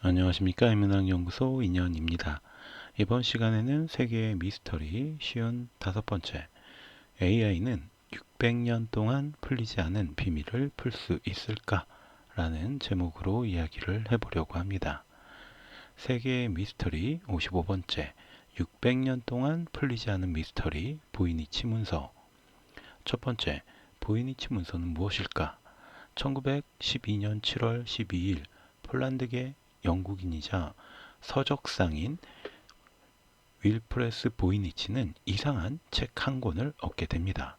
안녕하십니까. 인문학연구소 인연입니다. 이번 시간에는 세계의 미스터리 쉬운 5번째, AI는 600년 동안 풀리지 않은 비밀을 풀 수 있을까? 라는 제목으로 이야기를 해보려고 합니다. 세계의 미스터리 55번째, 600년 동안 풀리지 않은 미스터리 보이니치 문서. 첫 번째, 보이니치 문서는 무엇일까? 1912년 7월 12일 폴란드계 영국인이자 서적상인 윌프레스 보이니치는 이상한 책 한 권을 얻게 됩니다.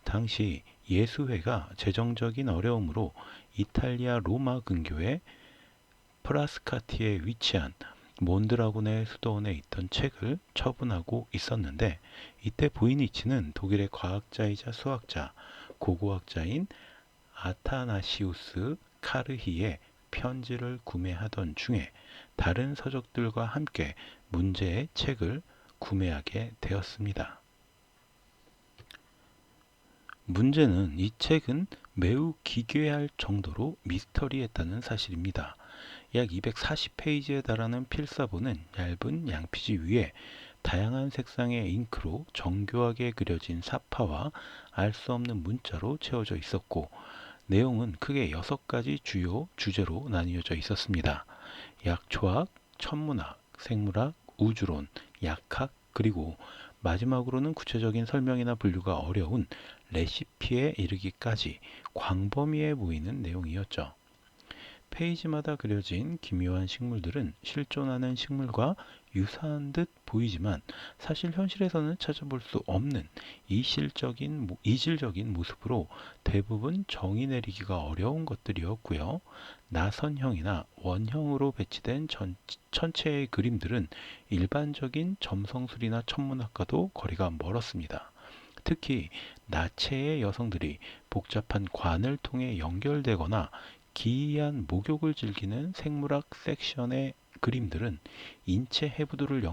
당시 예수회가 재정적인 어려움으로 이탈리아 로마 근교의 프라스카티에 위치한 몬드라곤의 수도원에 있던 책을 처분하고 있었는데, 이때 보이니치는 독일의 과학자이자 수학자, 고고학자인 아타나시우스 카르히의 편지를 구매하던 중에 다른 서적들과 함께 문제의 책을 구매하게 되었습니다. 문제는 이 책은 매우 기괴할 정도로 미스터리했다는 사실입니다. 약 240페이지에 달하는 필사본은 얇은 양피지 위에 다양한 색상의 잉크로 정교하게 그려진 사파와 알 수 없는 문자로 채워져 있었고, 내용은 크게 6가지 주요 주제로 나뉘어져 있었습니다. 약초학, 천문학, 생물학, 우주론, 약학, 그리고 마지막으로는 구체적인 설명이나 분류가 어려운 레시피에 이르기까지 광범위해 보이는 내용이었죠. 페이지마다 그려진 기묘한 식물들은 실존하는 식물과 유사한 듯 보이지만 사실 현실에서는 찾아볼 수 없는 이질적인 모습으로 대부분 정의 내리기가 어려운 것들이었고요. 나선형이나 원형으로 배치된 천체의 그림들은 일반적인 점성술이나 천문학과도 거리가 멀었습니다. 특히 나체의 여성들이 복잡한 관을 통해 연결되거나 기이한 목욕을 즐기는 생물학 섹션의 그림들은 인체 해부도를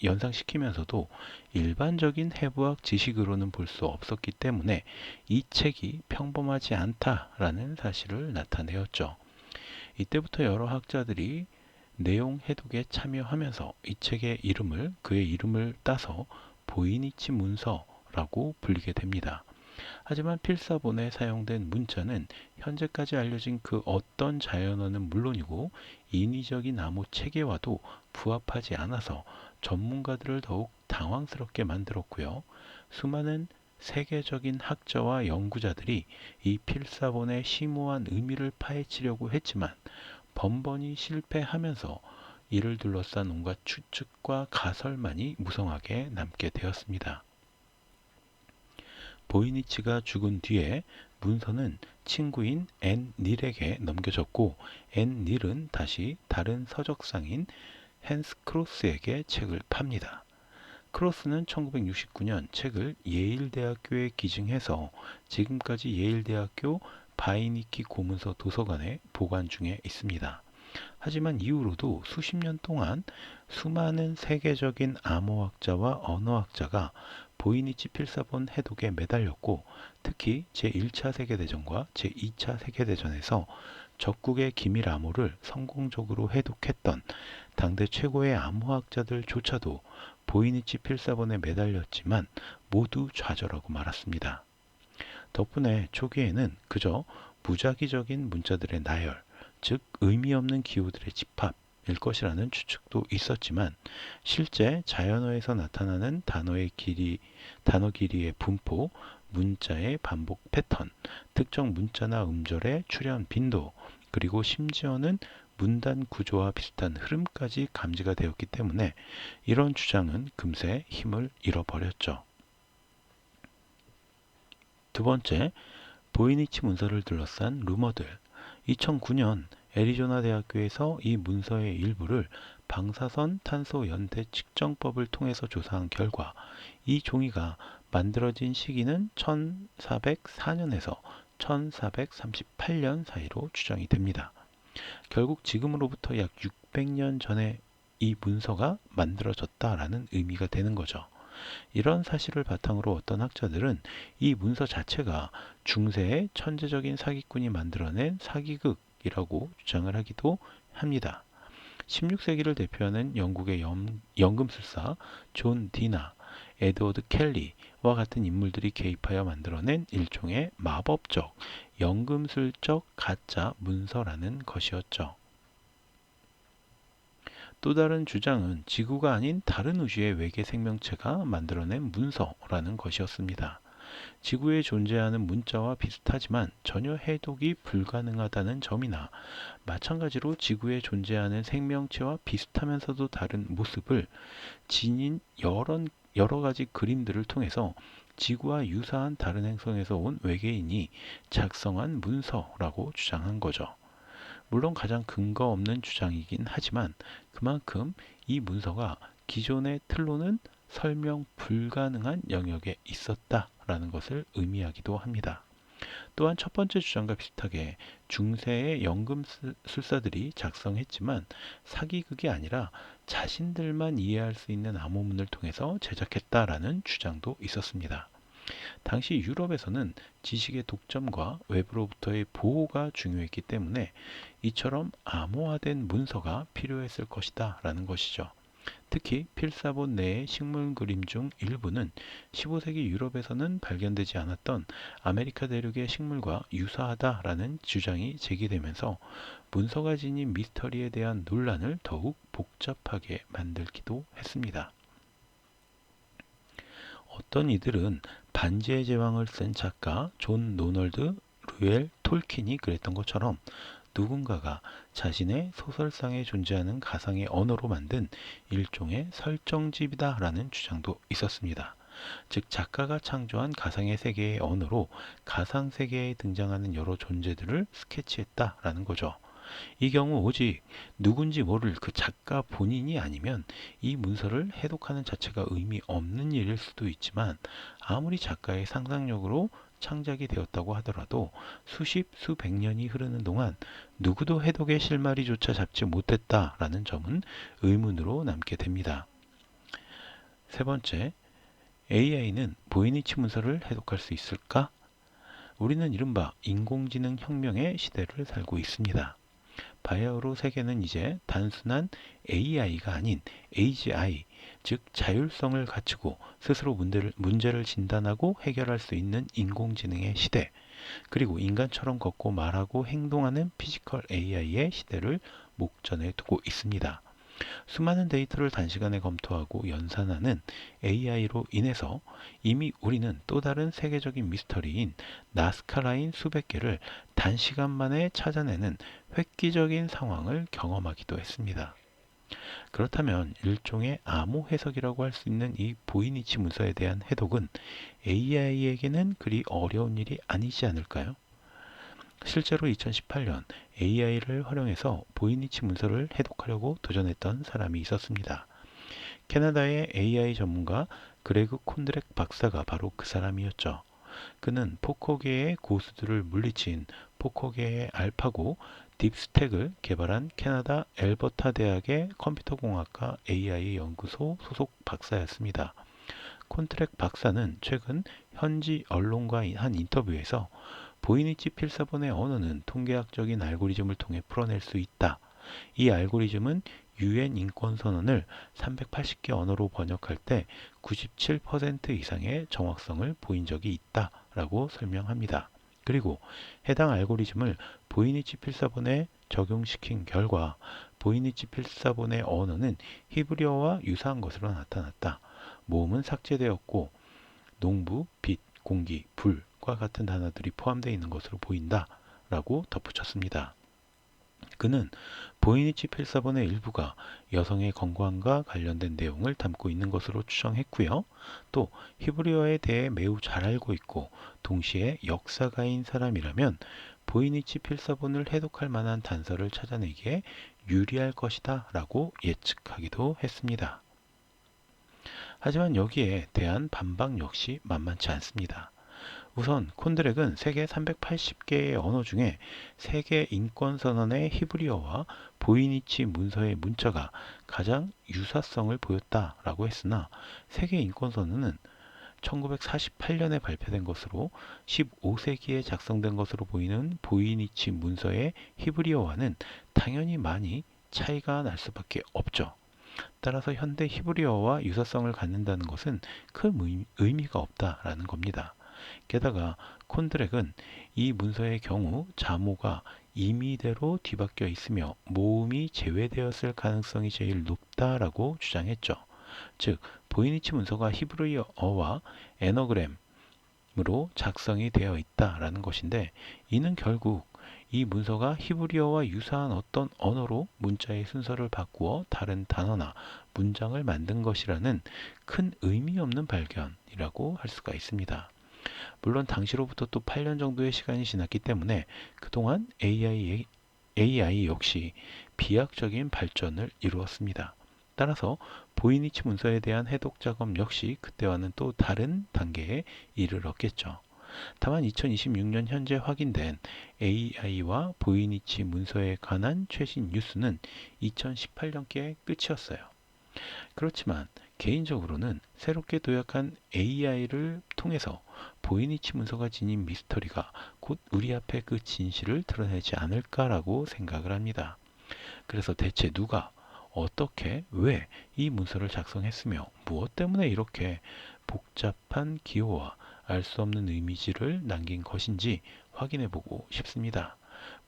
연상시키면서도 일반적인 해부학 지식으로는 볼 수 없었기 때문에 이 책이 평범하지 않다라는 사실을 나타내었죠. 이때부터 여러 학자들이 내용 해독에 참여하면서 이 책의 이름을 그의 이름을 따서 보이니치 문서라고 불리게 됩니다. 하지만 필사본에 사용된 문자는 현재까지 알려진 그 어떤 자연어는 물론이고 인위적인 암호 체계와도 부합하지 않아서 전문가들을 더욱 당황스럽게 만들었고요. 수많은 세계적인 학자와 연구자들이 이 필사본의 심오한 의미를 파헤치려고 했지만 번번이 실패하면서 이를 둘러싼 온갖 추측과 가설만이 무성하게 남게 되었습니다. 보이니치가 죽은 뒤에 문서는 친구인 앤 닐에게 넘겨졌고, 앤 닐은 다시 다른 서적상인 헨스 크로스에게 책을 팝니다. 크로스는 1969년 책을 예일대학교에 기증해서 지금까지 예일대학교 바이니키 고문서 도서관에 보관 중에 있습니다. 하지만 이후로도 수십 년 동안 수많은 세계적인 암호학자와 언어학자가 보이니치 필사본 해독에 매달렸고, 특히 제1차 세계대전과 제2차 세계대전에서 적국의 기밀 암호를 성공적으로 해독했던 당대 최고의 암호학자들조차도 보이니치 필사본에 매달렸지만 모두 좌절하고 말았습니다. 덕분에 초기에는 그저 무작위적인 문자들의 나열, 즉 의미 없는 기호들의 집합일 것이라는 추측도 있었지만, 실제 자연어에서 나타나는 단어 길이의 분포, 문자의 반복 패턴, 특정 문자나 음절의 출현 빈도, 그리고 심지어는 문단 구조와 비슷한 흐름까지 감지가 되었기 때문에 이런 주장은 금세 힘을 잃어버렸죠. 두 번째, 보이니치 문서를 둘러싼 루머들. 2009년 애리조나 대학교에서 이 문서의 일부를 방사선 탄소 연대 측정법을 통해서 조사한 결과 이 종이가 만들어진 시기는 1404년에서 1438년 사이로 추정이 됩니다. 결국 지금으로부터 약 600년 전에 이 문서가 만들어졌다라는 의미가 되는 거죠. 이런 사실을 바탕으로 어떤 학자들은 이 문서 자체가 중세의 천재적인 사기꾼이 만들어낸 사기극이라고 주장을 하기도 합니다. 16세기를 대표하는 영국의 연금술사 존 디나, 에드워드 켈리와 같은 인물들이 개입하여 만들어낸 일종의 마법적, 연금술적 가짜 문서라는 것이었죠. 또 다른 주장은 지구가 아닌 다른 우주의 외계 생명체가 만들어낸 문서라는 것이었습니다. 지구에 존재하는 문자와 비슷하지만 전혀 해독이 불가능하다는 점이나 마찬가지로 지구에 존재하는 생명체와 비슷하면서도 다른 모습을 지닌 여러 가지 그림들을 통해서 지구와 유사한 다른 행성에서 온 외계인이 작성한 문서라고 주장한 거죠. 물론 가장 근거 없는 주장이긴 하지만 그만큼 이 문서가 기존의 틀로는 설명 불가능한 영역에 있었다라는 것을 의미하기도 합니다. 또한 첫 번째 주장과 비슷하게 중세의 연금술사들이 작성했지만 사기극이 아니라 자신들만 이해할 수 있는 암호문을 통해서 제작했다라는 주장도 있었습니다. 당시 유럽에서는 지식의 독점과 외부로부터의 보호가 중요했기 때문에 이처럼 암호화된 문서가 필요했을 것이다 라는 것이죠. 특히 필사본 내의 식물 그림 중 일부는 15세기 유럽에서는 발견되지 않았던 아메리카 대륙의 식물과 유사하다라는 주장이 제기되면서 문서가 지닌 미스터리에 대한 논란을 더욱 복잡하게 만들기도 했습니다. 어떤 이들은 반지의 제왕을 쓴 작가 존 로널드 루엘 톨킨이 그랬던 것처럼 누군가가 자신의 소설상에 존재하는 가상의 언어로 만든 일종의 설정집이다라는 주장도 있었습니다. 즉 작가가 창조한 가상의 세계의 언어로 가상 세계에 등장하는 여러 존재들을 스케치했다라는 거죠. 이 경우 오직 누군지 모를 그 작가 본인이 아니면 이 문서를 해독하는 자체가 의미 없는 일일 수도 있지만 아무리 작가의 상상력으로 창작이 되었다고 하더라도 수백 년이 흐르는 동안 누구도 해독의 실마리조차 잡지 못했다라는 점은 의문으로 남게 됩니다. 세 번째, AI는 보이니치 문서를 해독할 수 있을까? 우리는 이른바 인공지능 혁명의 시대를 살고 있습니다. 바야흐로 세계는 이제 단순한 AI가 아닌 AGI, 즉 자율성을 갖추고 스스로 문제를 진단하고 해결할 수 있는 인공지능의 시대, 그리고 인간처럼 걷고 말하고 행동하는 피지컬 AI의 시대를 목전에 두고 있습니다. 수많은 데이터를 단시간에 검토하고 연산하는 AI로 인해서 이미 우리는 또 다른 세계적인 미스터리인 나스카라인 수백 개를 단시간 만에 찾아내는 획기적인 상황을 경험하기도 했습니다. 그렇다면 일종의 암호 해석이라고 할 수 있는 이 보이니치 문서에 대한 해독은 AI에게는 그리 어려운 일이 아니지 않을까요? 실제로 2018년 AI를 활용해서 보이니치 문서를 해독하려고 도전했던 사람이 있었습니다. 캐나다의 AI 전문가 그레그 콘드렉 박사가 바로 그 사람이었죠. 그는 포커계의 고수들을 물리친 포커계의 알파고 딥스택을 개발한 캐나다 엘버타 대학의 컴퓨터공학과 AI 연구소 소속 박사였습니다. 콘트렉 박사는 최근 현지 언론과 한 인터뷰에서 보이니치 필사본의 언어는 통계학적인 알고리즘을 통해 풀어낼 수 있다. 이 알고리즘은 UN 인권선언을 380개 언어로 번역할 때 97% 이상의 정확성을 보인 적이 있다 라고 설명합니다. 그리고 해당 알고리즘을 보이니치 필사본에 적용시킨 결과 보이니치 필사본의 언어는 히브리어와 유사한 것으로 나타났다. 모음은 삭제되었고 농부, 빛, 공기, 불과 같은 단어들이 포함되어 있는 것으로 보인다 라고 덧붙였습니다. 그는 보이니치 필사본의 일부가 여성의 건강과 관련된 내용을 담고 있는 것으로 추정했고요. 또 히브리어에 대해 매우 잘 알고 있고 동시에 역사가인 사람이라면 보이니치 필사본을 해독할 만한 단서를 찾아내기에 유리할 것이다 라고 예측하기도 했습니다. 하지만 여기에 대한 반박 역시 만만치 않습니다. 우선 콘드렉은 세계 380개의 언어 중에 세계 인권선언의 히브리어와 보이니치 문서의 문자가 가장 유사성을 보였다라고 했으나 세계 인권선언은 1948년에 발표된 것으로 15세기에 작성된 것으로 보이는 보이니치 문서의 히브리어와는 당연히 많이 차이가 날 수밖에 없죠. 따라서 현대 히브리어와 유사성을 갖는다는 것은 큰 의미가 없다라는 겁니다. 게다가 콘드렉은 이 문서의 경우 자모가 임의대로 뒤바뀌어 있으며 모음이 제외되었을 가능성이 제일 높다라고 주장했죠. 즉, 보이니치 문서가 히브리어와 에너그램으로 작성이 되어 있다라는 것인데, 이는 결국 이 문서가 히브리어와 유사한 어떤 언어로 문자의 순서를 바꾸어 다른 단어나 문장을 만든 것이라는 큰 의미 없는 발견이라고 할 수가 있습니다. 물론 당시로부터 또 8년 정도의 시간이 지났기 때문에 그동안 AI 역시 비약적인 발전을 이루었습니다. 따라서 보이니치 문서에 대한 해독 작업 역시 그때와는 또 다른 단계에 이르렀겠죠. 다만 2026년 현재 확인된 AI와 보이니치 문서에 관한 최신 뉴스는 2018년께 끝이었어요. 그렇지만 개인적으로는 새롭게 도약한 AI를 통해서 보이니치 문서가 지닌 미스터리가 곧 우리 앞에 그 진실을 드러내지 않을까라고 생각을 합니다. 그래서 대체 누가, 어떻게, 왜 이 문서를 작성했으며 무엇 때문에 이렇게 복잡한 기호와 알 수 없는 이미지를 남긴 것인지 확인해보고 싶습니다.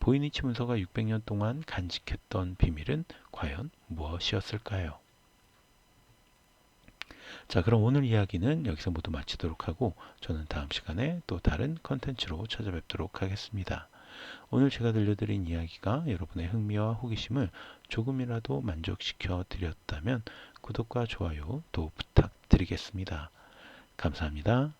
보이니치 문서가 600년 동안 간직했던 비밀은 과연 무엇이었을까요? 자, 그럼 오늘 이야기는 여기서 모두 마치도록 하고 저는 다음 시간에 또 다른 컨텐츠로 찾아뵙도록 하겠습니다. 오늘 제가 들려드린 이야기가 여러분의 흥미와 호기심을 조금이라도 만족시켜 드렸다면 구독과 좋아요 또 부탁드리겠습니다. 감사합니다.